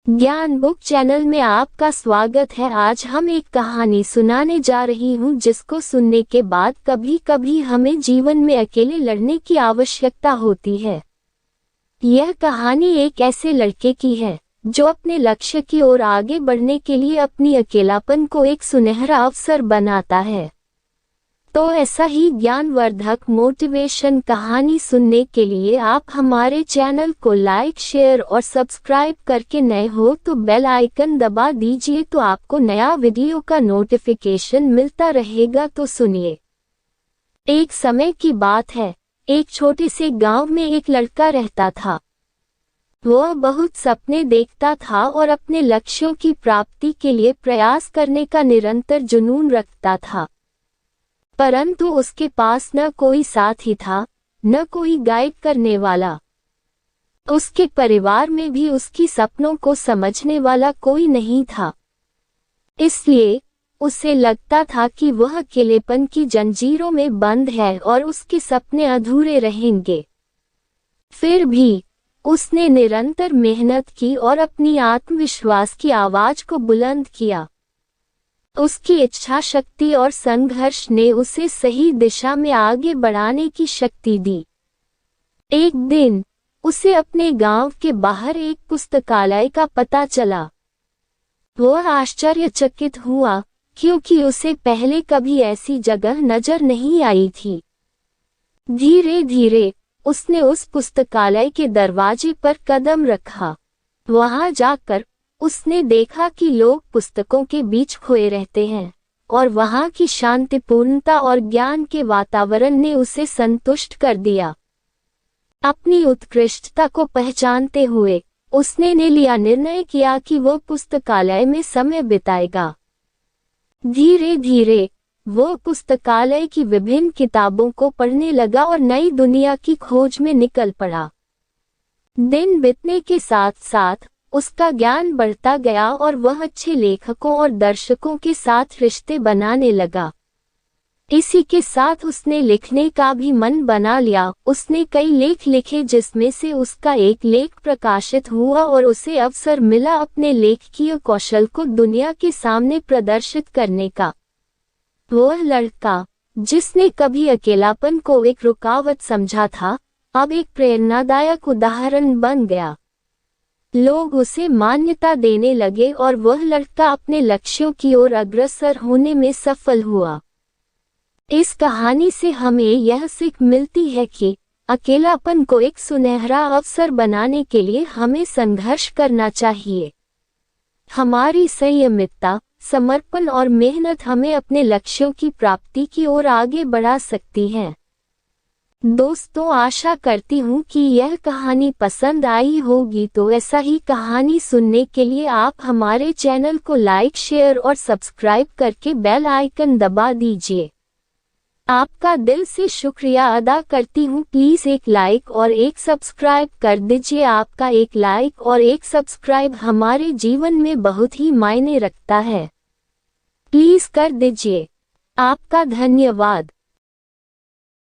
ज्ञान book channel में आपका स्वागत है। आज हम एक कहानी सुनाने जा रही हूँ जिसको सुनने के बाद कभी कभी हमें जीवन में अकेले लड़ने की आवश्यकता होती है। यह कहानी एक ऐसे लड़के की है जो अपने लक्ष्य की ओर आगे बढ़ने के लिए अपनी अकेलापन को एक सुनहरा अवसर बनाता है। तो ऐसा ही ज्ञानवर्धक मोटिवेशन कहानी सुनने के लिए आप हमारे चैनल को लाइक, शेयर और सब्सक्राइब करके नए हो तो बेल आइकन दबा दीजिए तो आपको नया वीडियो का नोटिफिकेशन मिलता रहेगा। तो सुनिए। एक समय की बात है, एक छोटे से गांव में एक लड़का रहता था। वह बहुत सपने देखता था और अपने लक्ष्यों की प्राप्ति के लिए प्रयास करने का निरंतर जुनून रखता था, परंतु उसके पास न कोई साथी था, न कोई गाइड करने वाला। उसके परिवार में भी उसकी सपनों को समझने वाला कोई नहीं था। इसलिए उसे लगता था कि वह अकेलेपन की जंजीरों में बंद है और उसके सपने अधूरे रहेंगे। फिर भी उसने निरंतर मेहनत की और अपनी आत्मविश्वास की आवाज को बुलंद किया। उसकी इच्छा शक्ति और संघर्ष ने उसे सही दिशा में आगे बढ़ाने की शक्ति दी। एक दिन उसे अपने गांव के बाहर एक पुस्तकालय का पता चला। वह आश्चर्यचकित हुआ क्योंकि उसे पहले कभी ऐसी जगह नजर नहीं आई थी। धीरे धीरे उसने उस पुस्तकालय के दरवाजे पर कदम रखा। वहां जाकर उसने देखा कि लोग पुस्तकों के बीच खोए रहते हैं और वहां की शांतिपूर्णता और ज्ञान के वातावरण ने उसे संतुष्ट कर दिया। अपनी उत्कृष्टता को पहचानते हुए उसने लिया निर्णय किया कि वो पुस्तकालय में समय बिताएगा। धीरे धीरे वो पुस्तकालय की विभिन्न किताबों को पढ़ने लगा और नई दुनिया की खोज में निकल पड़ा। दिन बीतने के साथ साथ उसका ज्ञान बढ़ता गया और वह अच्छे लेखकों और दर्शकों के साथ रिश्ते बनाने लगा। इसी के साथ उसने लिखने का भी मन बना लिया। उसने कई लेख लिखे जिसमें से उसका एक लेख प्रकाशित हुआ और उसे अवसर मिला अपने लेखकीय कौशल को दुनिया के सामने प्रदर्शित करने का। वह लड़का जिसने कभी अकेलापन को एक रुकावट समझा था, अब एक प्रेरणादायक उदाहरण बन गया। लोग उसे मान्यता देने लगे और वह लड़का अपने लक्ष्यों की ओर अग्रसर होने में सफल हुआ। इस कहानी से हमें यह सीख मिलती है कि अकेलापन को एक सुनहरा अवसर बनाने के लिए हमें संघर्ष करना चाहिए। हमारी संयमितता, समर्पण और मेहनत हमें अपने लक्ष्यों की प्राप्ति की ओर आगे बढ़ा सकती है। दोस्तों, आशा करती हूँ कि यह कहानी पसंद आई होगी। तो ऐसा ही कहानी सुनने के लिए आप हमारे चैनल को लाइक, शेयर और सब्सक्राइब करके बेल आइकन दबा दीजिए। आपका दिल से शुक्रिया अदा करती हूँ। प्लीज़ एक लाइक और एक सब्सक्राइब कर दीजिए। आपका एक लाइक और एक सब्सक्राइब हमारे जीवन में बहुत ही मायने रखता है। प्लीज़ कर दीजिए। आपका धन्यवाद।